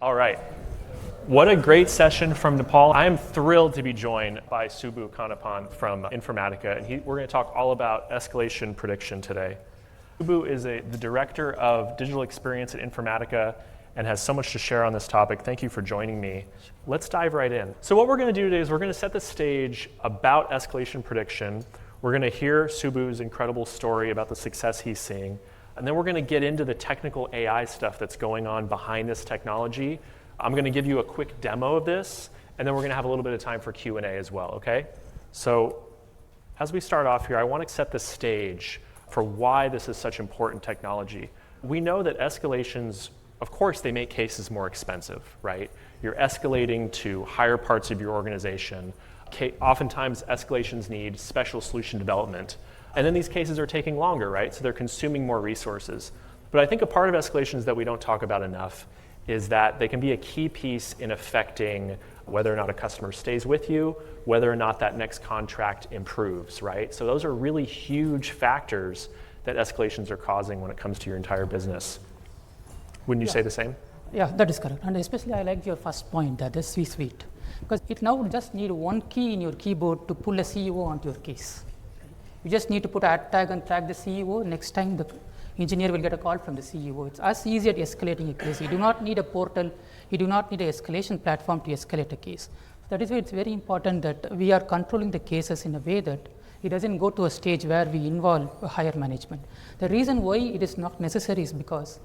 All right. What a great session from Nepal. I am thrilled to be joined by Subbu Kannappan from Informatica, and we're going to talk all about escalation prediction today. Subbu is the Director of Digital Experience at Informatica and has so much to share on this topic. Thank you for joining me. Let's dive right in. So what we're going to do today is we're going to set the stage about escalation prediction. We're going to hear Subbu's incredible story about the success he's seeing. And then we're going to get into the technical AI stuff that's going on behind this technology. I'm going to give you a quick demo of this, and then we're going to have a little bit of time for Q&A as well, okay? So as we start off here, I want to set the stage for why this is such important technology. We know that escalations, of course, they make cases more expensive, right? You're escalating to higher parts of your organization. Oftentimes, escalations need special solution development. And then these cases are taking longer, right? So they're consuming more resources. But I think a part of escalations that we don't talk about enough is that they can be a key piece in affecting whether or not a customer stays with you, whether or not that next contract improves, right? So those are really huge factors that escalations are causing when it comes to your entire business. Wouldn't you say the same? Yeah, that is correct. And especially I like your first point, that is C-suite. Because it now just need one key in your keyboard to pull a CEO onto your case. You just need to put an tag and tag the CEO. Next time the engineer will get a call from the CEO. It's as easy as escalating a case. You do not need a portal. You do not need an escalation platform to escalate a case. That is why it's very important that we are controlling the cases in a way that it doesn't go to a stage where we involve higher management. The reason why it is not necessary is because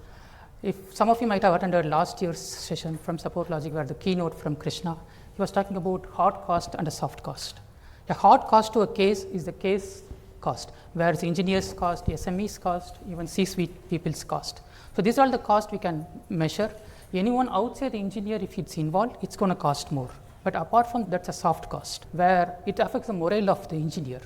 if some of you might have attended last year's session from SupportLogic where the keynote from Krishna, he was talking about hard cost and a soft cost. The hard cost to a case is the case cost, whereas the engineers cost, the SMEs cost, even C-suite people's cost. So these are all the costs we can measure. Anyone outside the engineer, if it's involved, it's going to cost more. But apart from that, that's a soft cost, where it affects the morale of the engineer.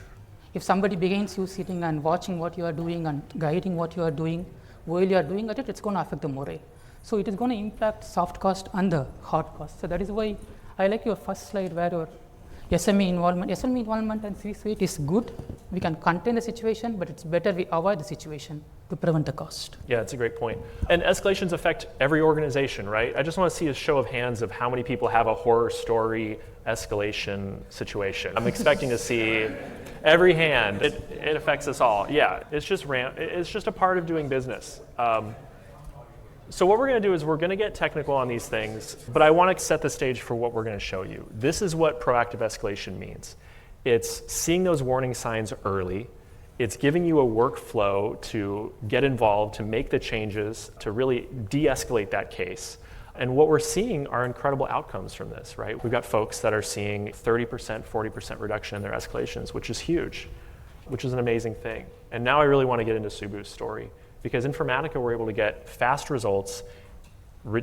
If somebody begins you sitting and watching what you are doing and guiding what you are doing, while you are doing it, it's going to affect the morale. So it is going to impact soft cost and the hard cost. So that is why I like your first slide where your SME involvement and C-suite is good. We can contain the situation, but it's better we avoid the situation to prevent the cost. Yeah, that's a great point. And escalations affect every organization, right? I just want to see a show of hands of how many people have a horror story escalation situation. I'm expecting to see every hand. It affects us all. Yeah, it's just a part of doing business. So what we're going to do is we're going to get technical on these things, but I want to set the stage for what we're going to show you. This is what proactive escalation means. It's seeing those warning signs early. It's giving you a workflow to get involved, to make the changes, to really de-escalate that case. And what we're seeing are incredible outcomes from this, right? We've got folks that are seeing 30%, 40% reduction in their escalations, which is huge, which is an amazing thing. And now I really want to get into Subbu's story. Because Informatica, we're able to get fast results,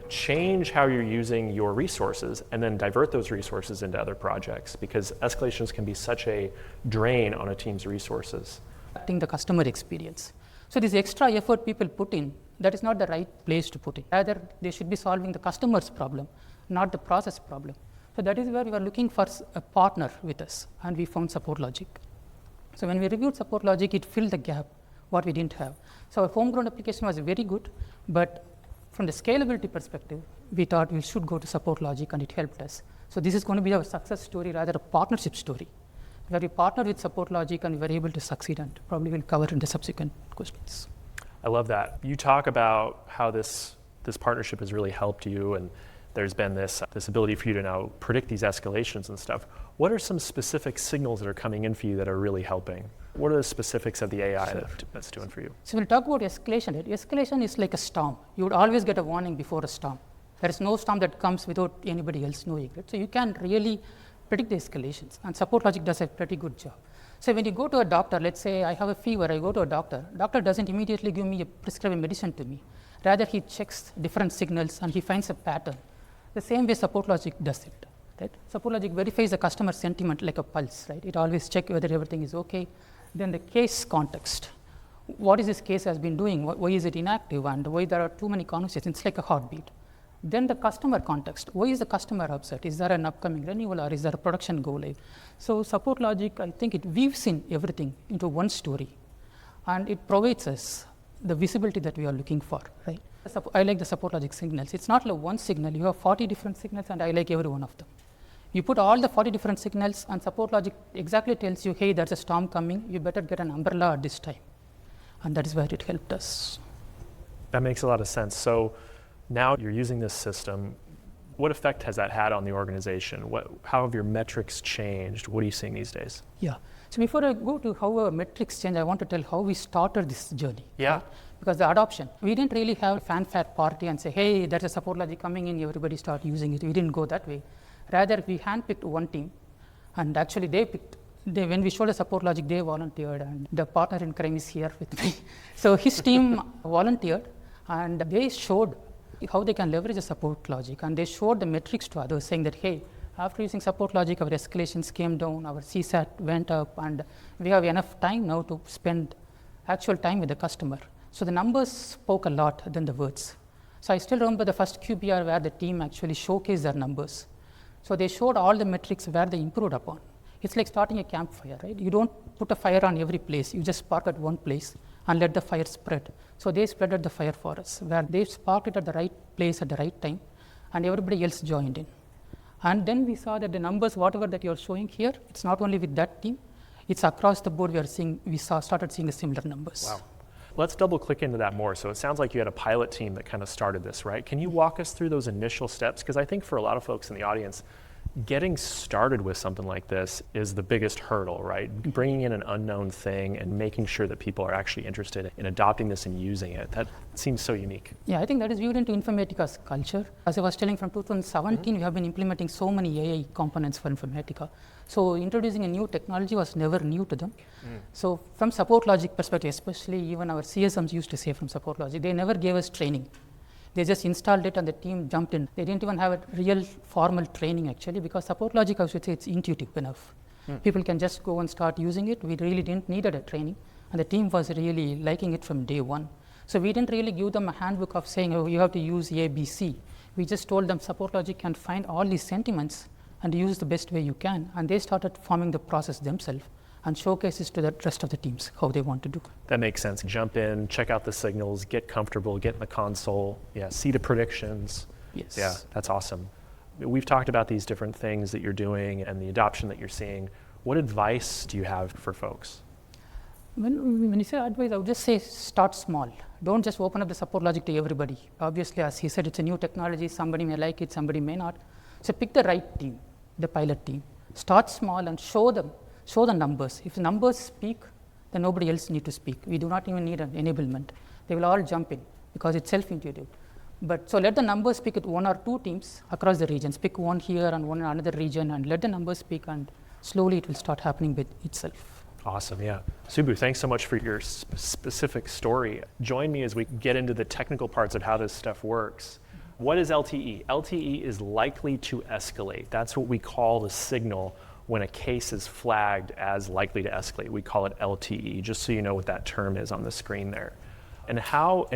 change how you're using your resources, and then divert those resources into other projects, because escalations can be such a drain on a team's resources. Affecting the customer experience. So this extra effort people put in, that is not the right place to put it. Rather, they should be solving the customer's problem, not the process problem. So that is where we were looking for a partner with us, and we found SupportLogic. So when we reviewed SupportLogic, it filled the gap what we didn't have. So our homegrown application was very good, but from the scalability perspective, we thought we should go to SupportLogic, and it helped us. So this is going to be our success story, rather a partnership story, where we partnered with SupportLogic and we were able to succeed, and probably we'll cover in the subsequent questions. I love that. You talk about how this partnership has really helped you, and there's been this ability for you to now predict these escalations and stuff. What are some specific signals that are coming in for you that are really helping? What are the specifics of the AI that's doing for you? So we'll talk about escalation. Escalation is like a storm. You would always get a warning before a storm. There is no storm that comes without anybody else knowing it. So you can really predict the escalations, and SupportLogic does a pretty good job. So when you go to a doctor, let's say I have a fever, I go to a doctor. Doctor doesn't immediately give me prescribe a medicine to me. Rather, he checks different signals and he finds a pattern. The same way SupportLogic does it. Right? SupportLogic verifies the customer sentiment like a pulse. Right? It always checks whether everything is okay. Then the case context. What is this case has been doing? Why is it inactive? And why there are too many conversations? It's like a heartbeat. Then the customer context. Why is the customer upset? Is there an upcoming renewal, or is there a production go live? So SupportLogic, I think it weaves in everything into one story, and it provides us the visibility that we are looking for, right? I like the SupportLogic signals. It's not like one signal. You have 40 different signals, and I like every one of them. You put all the 40 different signals, and SupportLogic exactly tells you, hey, there's a storm coming. You better get an umbrella at this time. And that is where it helped us. That makes a lot of sense. So now you're using this system. What effect has that had on the organization? How have your metrics changed? What are you seeing these days? Yeah. So before I go to how our metrics change, I want to tell how we started this journey. Yeah. Right? Because the adoption, we didn't really have a fanfare party and say, hey, there's a SupportLogic coming in, everybody start using it. We didn't go that way. Rather, we handpicked one team, and actually when we showed the SupportLogic, they volunteered, and the partner in crime is here with me. So his team volunteered, and they showed how they can leverage the SupportLogic, and they showed the metrics to others, saying that, hey, after using SupportLogic, our escalations came down, our CSAT went up, and we have enough time now to spend actual time with the customer. So the numbers spoke a lot than the words. So I still remember the first QBR where the team actually showcased their numbers. So they showed all the metrics where they improved upon. It's like starting a campfire, right? You don't put a fire on every place. You just spark at one place and let the fire spread. So they spreaded the fire for us, where they sparked it at the right place at the right time, and everybody else joined in. And then we saw that the numbers, whatever that you're showing here, it's not only with that team, it's across the board started seeing the similar numbers. Wow. Let's double click into that more. So it sounds like you had a pilot team that kind of started this, right? Can you walk us through those initial steps? Because I think for a lot of folks in the audience, getting started with something like this is the biggest hurdle, right? Bringing in an unknown thing and making sure that people are actually interested in adopting this and using it. That seems so unique. Yeah, I think that is viewed into Informatica's culture. As I was telling, from 2017, we have been implementing so many AI components for Informatica. So introducing a new technology was never new to them. So from SupportLogic perspective, especially even our CSMs used to say from SupportLogic, they never gave us training. They just installed it and the team jumped in. They didn't even have a real formal training actually, because SupportLogic, I should say, it's intuitive enough. People can just go and start using it. We really didn't need a training, and the team was really liking it from day one. So we didn't really give them a handbook of saying, oh, you have to use A, B, C. We just told them SupportLogic can find all these sentiments and use the best way you can. And they started forming the process themselves and showcases to the rest of the teams how they want to do. That makes sense. Jump in, check out the signals, get comfortable, get in the console, see the predictions. Yes. Yeah, that's awesome. We've talked about these different things that you're doing and the adoption that you're seeing. What advice do you have for folks? When you say advice, I would just say start small. Don't just open up the SupportLogic to everybody. Obviously, as he said, it's a new technology. Somebody may like it, somebody may not. So pick the right team, the pilot team. Start small and show the numbers. If the numbers speak, then nobody else needs to speak. We do not even need an enablement. They will all jump in because it's self-intuitive. But so let the numbers speak with one or two teams across the regions. Pick one here and one in another region, and let the numbers speak, and slowly it will start happening with itself. Awesome, yeah. Subbu, thanks so much for your specific story. Join me as we get into the technical parts of how this stuff works. What is LTE? LTE is likely to escalate. That's what we call the signal when a case is flagged as likely to escalate. We call it LTE, just so you know what that term is on the screen there. And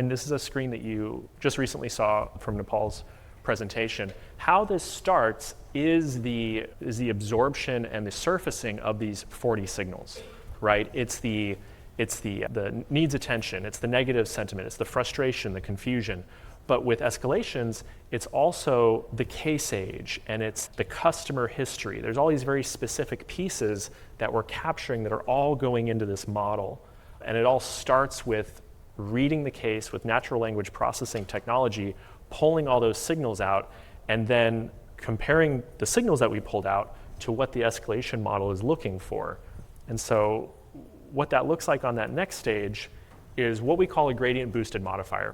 this is a screen that you just recently saw from Nepal's presentation. How this starts is the absorption and the surfacing of these 40 signals, right? It's the needs attention, it's the negative sentiment, it's the frustration, the confusion. But with escalations, it's also the case age and it's the customer history. There's all these very specific pieces that we're capturing that are all going into this model. And it all starts with reading the case with natural language processing technology, pulling all those signals out, and then comparing the signals that we pulled out to what the escalation model is looking for. And so what that looks like on that next stage is what we call a gradient boosted modifier.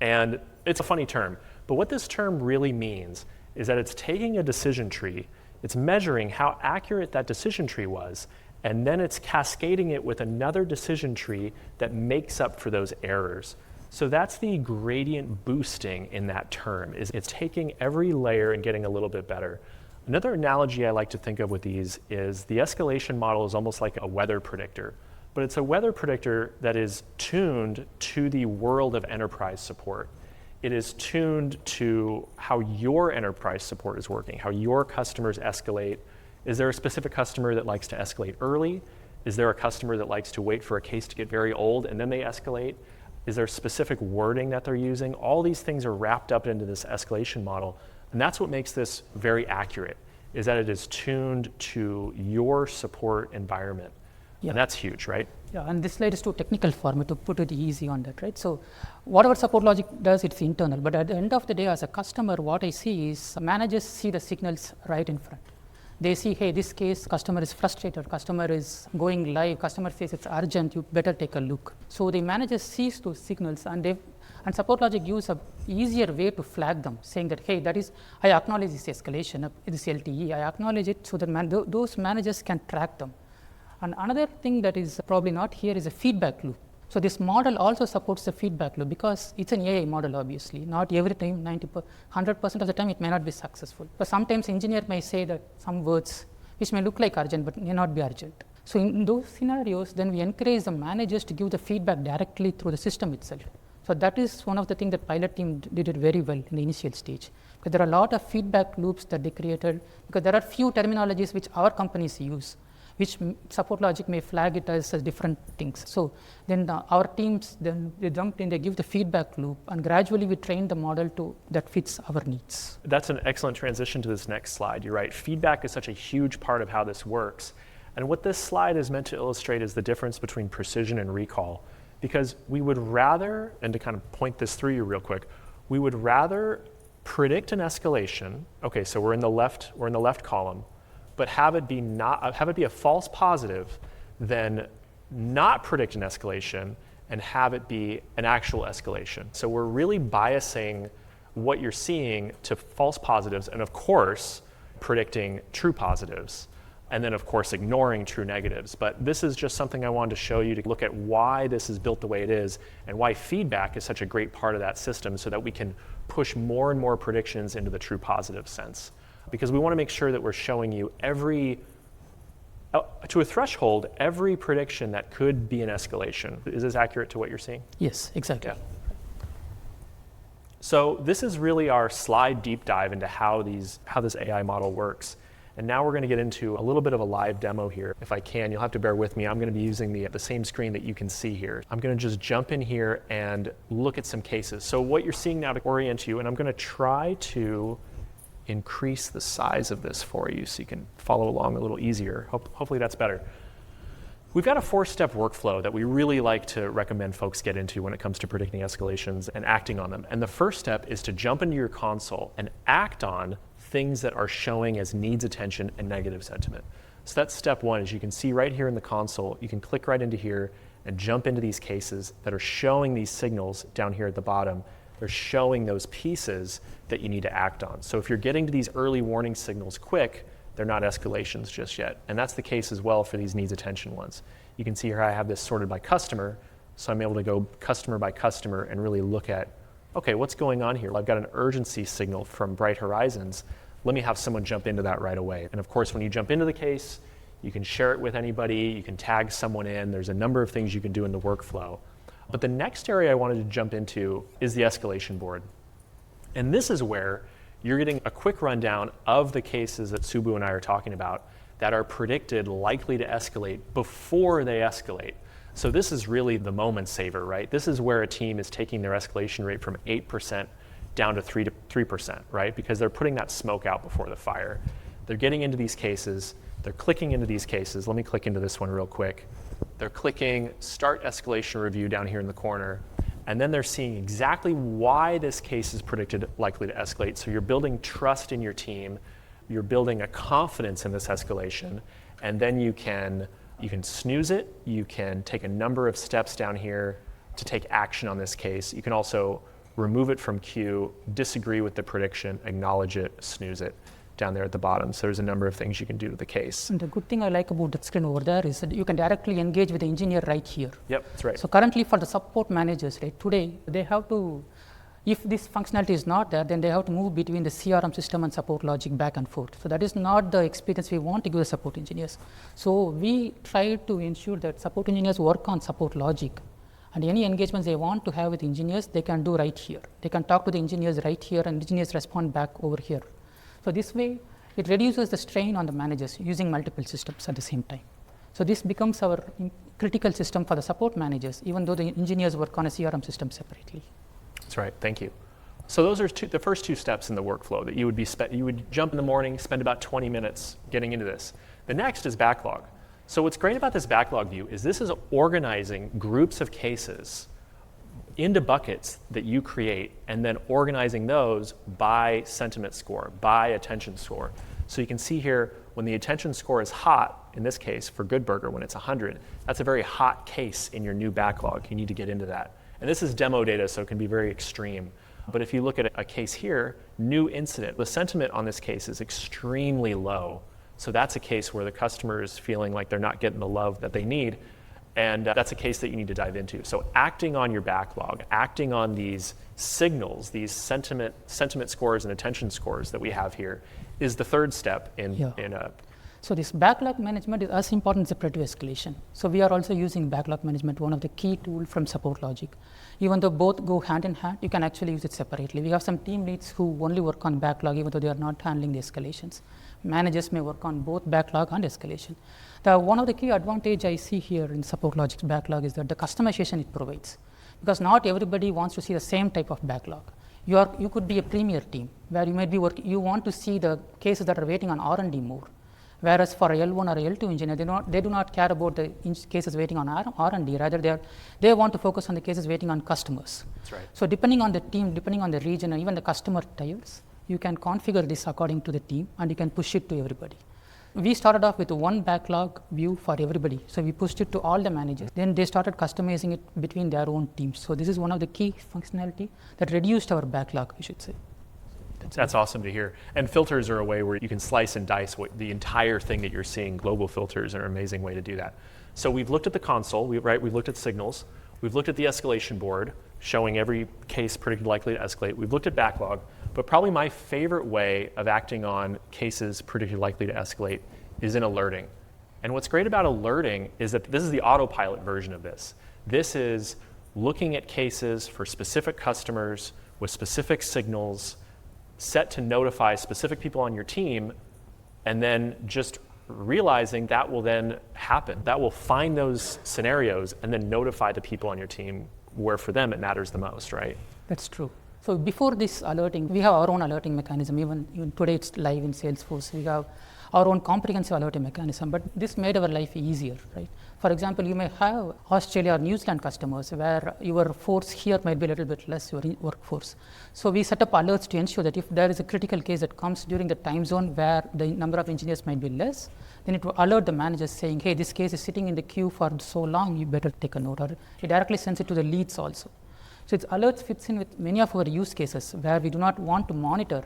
And it's a funny term, but what this term really means is that it's taking a decision tree, it's measuring how accurate that decision tree was, and then it's cascading it with another decision tree that makes up for those errors. So that's the gradient boosting in that term, is it's taking every layer and getting a little bit better. Another analogy I like to think of with these is the escalation model is almost like a weather predictor, but it's a weather predictor that is tuned to the world of enterprise support. It is tuned to how your enterprise support is working, how your customers escalate. Is there a specific customer that likes to escalate early? Is there a customer that likes to wait for a case to get very old and then they escalate? Is there specific wording that they're using? All these things are wrapped up into this escalation model. And that's what makes this very accurate, is that it is tuned to your support environment. Yeah. And that's huge, right? Yeah, and this slide is too technical for me to put it easy on that, right? So whatever SupportLogic does, it's internal. But at the end of the day, as a customer, what I see is managers see the signals right in front. They see, hey, this case, customer is frustrated, customer is going live, customer says it's urgent, you better take a look. So the manager sees those signals, and SupportLogic gives a easier way to flag them, saying that, hey, I acknowledge this escalation, this LTE, I acknowledge it, so that those managers can track them. And another thing that is probably not here is a feedback loop. So this model also supports the feedback loop because it's an AI model, obviously. Not every time, 100% of the time, it may not be successful. But sometimes engineer may say that some words which may look like urgent but may not be urgent. So in those scenarios, then we encourage the managers to give the feedback directly through the system itself. So that is one of the things that pilot team did it very well in the initial stage. Because there are a lot of feedback loops that they created, because there are few terminologies which our companies use, which SupportLogic may flag it as different things. So then our teams, then they jump in, they give the feedback loop, and gradually we train the model that fits our needs. That's an excellent transition to this next slide. You're right, feedback is such a huge part of how this works. And what this slide is meant to illustrate is the difference between precision and recall. Because we would rather, and to kind of point this through you real quick, we would rather predict an escalation. Okay, so we're in the left column, but have it be a false positive, then not predict an escalation and have it be an actual escalation. So we're really biasing what you're seeing to false positives, and of course, predicting true positives, and then of course ignoring true negatives. But this is just something I wanted to show you to look at why this is built the way it is and why feedback is such a great part of that system, so that we can push more and more predictions into the true positive sense. Because we want to make sure that we're showing you to a threshold, every prediction that could be an escalation. Is this accurate to what you're seeing? Yes, exactly. Yeah. So this is really our slide deep dive into how this AI model works. And now we're going to get into a little bit of a live demo here. If I can, you'll have to bear with me. I'm going to be using the same screen that you can see here. I'm going to just jump in here and look at some cases. So what you're seeing now to orient you, and I'm going to try to increase the size of this for you so you can follow along a little easier. Hopefully that's better. We've got a 4-step workflow that we really like to recommend folks get into when it comes to predicting escalations and acting on them. And the first step is to jump into your console and act on things that are showing as needs attention and negative sentiment. So that's step one. As you can see right here in the console, you can click right into here and jump into these cases that are showing these signals down here at the bottom. They're showing those pieces that you need to act on. So if you're getting to these early warning signals quick, they're not escalations just yet. And that's the case as well for these needs attention ones. You can see here I have this sorted by customer, so I'm able to go customer by customer and really look at, okay, what's going on here? I've got an urgency signal from Bright Horizons. Let me have someone jump into that right away. And of course, when you jump into the case, you can share it with anybody, you can tag someone in, there's a number of things you can do in the workflow. But the next area I wanted to jump into is the escalation board. And this is where you're getting a quick rundown of the cases that Subbu and I are talking about that are predicted likely to escalate before they escalate. So this is really the moment saver, right? This is where a team is taking their escalation rate from 8% down to 3%, right? Because they're putting that smoke out before the fire. They're getting into these cases, they're clicking into these cases. Let me click into this one real quick. They're clicking Start Escalation Review down here in the corner, and then they're seeing exactly why this case is predicted likely to escalate. So you're building trust in your team, you're building a confidence in this escalation, and then you can snooze it, you can take a number of steps down here to take action on this case. You can also remove it from queue, disagree with the prediction, acknowledge it, snooze it down there at the bottom. So there's a number of things you can do to the case. And the good thing I like about that screen over there is that you can directly engage with the engineer right here. Yep, that's right. So currently for the support managers, right, today they have to, if this functionality is not there, then they have to move between the CRM system and SupportLogic back and forth. So that is not the experience we want to give the support engineers. So we try to ensure that support engineers work on SupportLogic, and any engagements they want to have with engineers, they can do right here. They can talk to the engineers right here, and engineers respond back over here. So this way, it reduces the strain on the managers using multiple systems at the same time. So this becomes our critical system for the support managers, even though the engineers work on a CRM system separately. That's right. Thank you. So those are the first two steps in the workflow that you would jump in the morning, spend about 20 minutes getting into this. The next is backlog. So what's great about this backlog view is this is organizing groups of cases into buckets that you create and then organizing those by sentiment score, by attention score. So you can see here when the attention score is hot, in this case for Good Burger, when it's 100, that's a very hot case in your new backlog. You need to get into that. And this is demo data, so it can be very extreme. But if you look at a case here, new incident, the sentiment on this case is extremely low. So that's a case where the customer is feeling like they're not getting the love that they need. And that's a case that you need to dive into. So acting on your backlog, acting on these signals, these sentiment scores and attention scores that we have here is the third step in a. So this backlog management is as important as the predictive escalation. So we are also using backlog management, one of the key tools from SupportLogic. Even though both go hand in hand, you can actually use it separately. We have some team leads who only work on backlog, even though they are not handling the escalations. Managers may work on both backlog and escalation. One of the key advantage I see here in SupportLogic's backlog is that the customization it provides. Because not everybody wants to see the same type of backlog. You could be a premier team where you might be you want to see the cases that are waiting on R&D more. Whereas for a L1 or a L2 engineer, they do not care about the cases waiting on R&D. Rather, they want to focus on the cases waiting on customers. That's right. So depending on the team, depending on the region, and even the customer types, you can configure this according to the team, and you can push it to everybody. We started off with one backlog view for everybody. So we pushed it to all the managers. Then they started customizing it between their own teams. So this is one of the key functionality that reduced our backlog, I should say. That's awesome to hear. And filters are a way where you can slice and dice the entire thing that you're seeing. Global filters are an amazing way to do that. So we've looked at the console, we've looked at signals, we've looked at the escalation board, showing every case predicted likely to escalate. We've looked at backlog, but probably my favorite way of acting on cases predicted likely to escalate is in alerting. And what's great about alerting is that this is the autopilot version of this. This is looking at cases for specific customers with specific signals, set to notify specific people on your team, and then just realizing that will then happen. That will find those scenarios and then notify the people on your team where for them it matters the most, right? That's true. So before this alerting, we have our own alerting mechanism. Even today it's live in Salesforce. We have our own comprehensive alerting mechanism, but this made our life easier, right? For example, you may have Australia or New Zealand customers where your force here might be a little bit less, your workforce. So we set up alerts to ensure that if there is a critical case that comes during the time zone where the number of engineers might be less, then it will alert the managers saying, hey, this case is sitting in the queue for so long, you better take a note. Or it directly sends it to the leads also. So its alerts fits in with many of our use cases where we do not want to monitor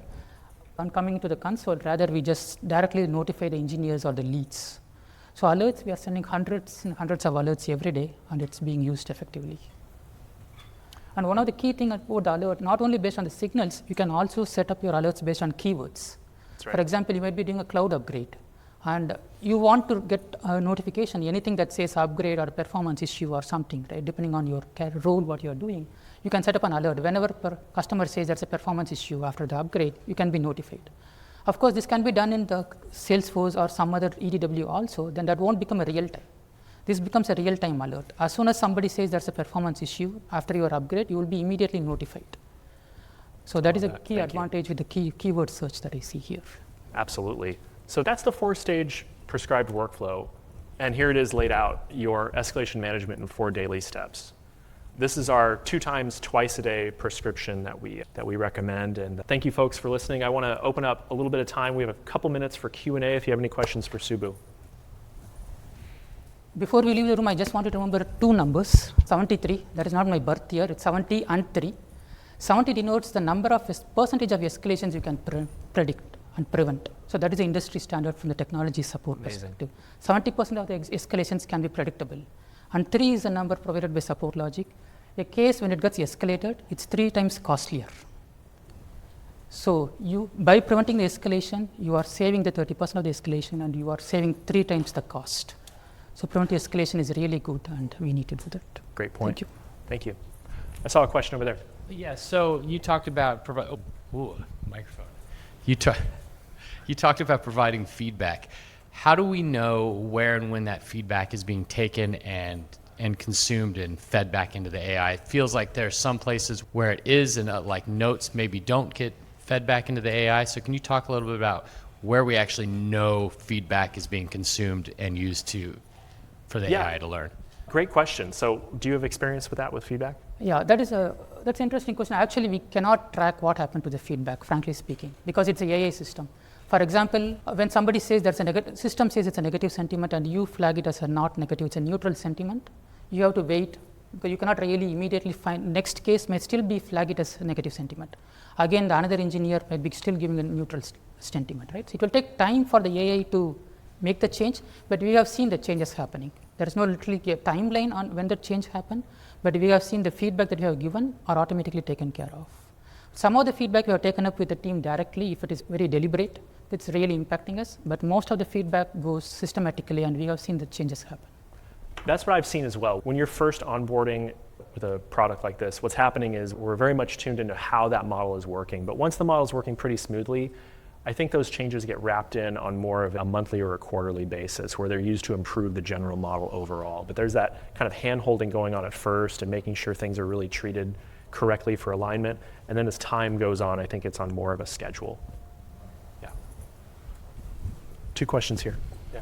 on coming into the console, rather we just directly notify the engineers or the leads. So alerts, we are sending hundreds and hundreds of alerts every day, and it's being used effectively. And one of the key things about the alert, not only based on the signals, you can also set up your alerts based on keywords. That's right. For example, you might be doing a cloud upgrade, and you want to get a notification, anything that says upgrade or performance issue or something, right? Depending on your role, what you're doing, you can set up an alert. Whenever customer says there's a performance issue after the upgrade, you can be notified. Of course, this can be done in the Salesforce or some other EDW also, then that won't become a real time. This becomes a real time alert. As soon as somebody says there's a performance issue after your upgrade, you will be immediately notified. So that is a key advantage with the keyword search that I see here. Absolutely. So that's the 4-stage prescribed workflow. And here it is laid out, your escalation management in 4 daily steps. This is our 2 times, twice a day prescription that we recommend. And thank you folks for listening. I want to open up a little bit of time. We have a couple minutes for Q&A if you have any questions for Subbu. Before we leave the room, I just want you to remember 2 numbers, 73, that is not my birth year, it's 70 and 3. 70 denotes the number of percentage of escalations you can predict and prevent. So that is the industry standard from the technology support perspective. 70% of the escalations can be predictable. And 3 is the number provided by SupportLogic. A case, when it gets escalated, it's 3 times costlier. So by preventing the escalation, you are saving the 30% of the escalation, and you are saving 3 times the cost. So preventive escalation is really good, and we need to do that. Great point. Thank you. Thank you. I saw a question over there. Yeah, so you talked about microphone. You talked about providing feedback. how do we know where and when that feedback is being taken and consumed and fed back into the AI? It feels like there's some places where it is and like notes maybe don't get fed back into the AI. So can you talk a little bit about where we actually know feedback is being consumed and used for the AI to learn? Great question. So do you have experience with that, with feedback? Yeah, that's an interesting question. Actually, we cannot track what happened to the feedback, frankly speaking, because it's an AI system. For example, when somebody says there's a negative, system says it's a negative sentiment and you flag it as a not negative, it's a neutral sentiment, you have to wait because you cannot really immediately find, next case may still be flag it as a negative sentiment. Again, the another engineer might be still giving a neutral sentiment, right? So it will take time for the AI to make the change, but we have seen the changes happening. There is no literally a timeline on when the change happened, but we have seen the feedback that we have given are automatically taken care of. Some of the feedback we have taken up with the team directly if it is very deliberate, it's really impacting us, but most of the feedback goes systematically and we have seen the changes happen. That's what I've seen as well. When you're first onboarding with a product like this, what's happening is we're very much tuned into how that model is working. But once the model is working pretty smoothly, I think those changes get wrapped in on more of a monthly or a quarterly basis where they're used to improve the general model overall. But there's that kind of hand-holding going on at first and making sure things are really treated correctly for alignment. And then as time goes on, I think it's on more of a schedule. Yeah. 2 questions here. Yeah.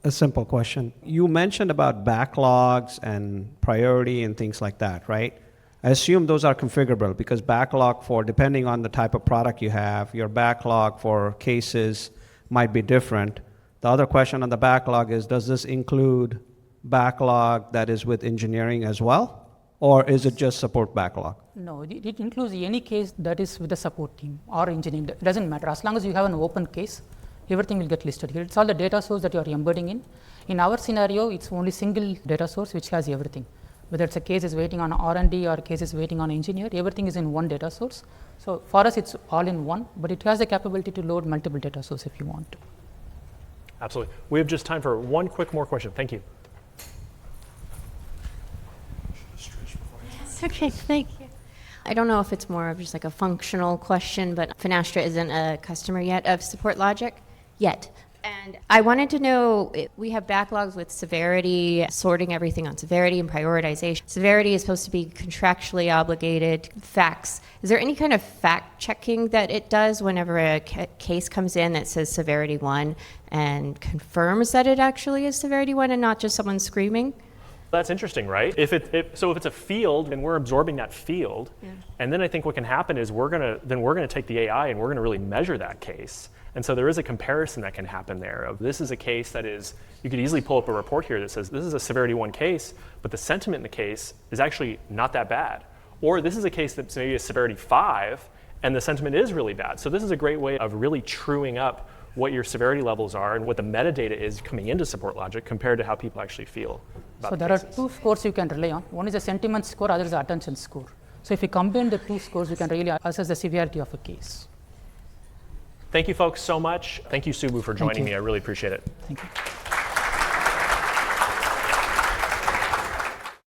A simple question. You mentioned about backlogs and priority and things like that, right? I assume those are configurable because backlog for, depending on the type of product you have, your backlog for cases might be different. The other question on the backlog is, does this include backlog that is with engineering as well? Or is it just support backlog? No, it includes any case that is with the support team or engineering. It doesn't matter. As long as you have an open case, everything will get listed here. It's all the data source that you are embedding in. In our scenario, it's only single data source which has everything. Whether it's a case is waiting on R&D or a case is waiting on engineer, everything is in one data source. So for us, it's all in one, but it has the capability to load multiple data sources if you want to. Absolutely. We have just time for one quick more question. Thank you. Okay, thank you. I don't know if it's more of just like a functional question, but Finastra isn't a customer yet of SupportLogic yet. And I wanted to know, we have backlogs with severity, sorting everything on severity and prioritization. Severity is supposed to be contractually obligated facts. Is there any kind of fact checking that it does whenever a case comes in that says severity 1 and confirms that it actually is severity 1 and not just someone screaming? That's interesting, right? If it's a field and we're absorbing that field, and then I think what can happen is we're gonna take the AI and we're gonna really measure that case. And so there is a comparison that can happen there of this is a case that is, you could easily pull up a report here that says this is a severity 1 case, but the sentiment in the case is actually not that bad. Or this is a case that's maybe a severity 5 and the sentiment is really bad. So this is a great way of really truing up what your severity levels are and what the metadata is coming into SupportLogic compared to how people actually feel about So there are 2 scores you can rely on. One is a sentiment score, other is the attention score. So if you combine the 2 scores, you can really assess the severity of a case. Thank you folks so much. Thank you, Subbu, for joining me. I really appreciate it. Thank you.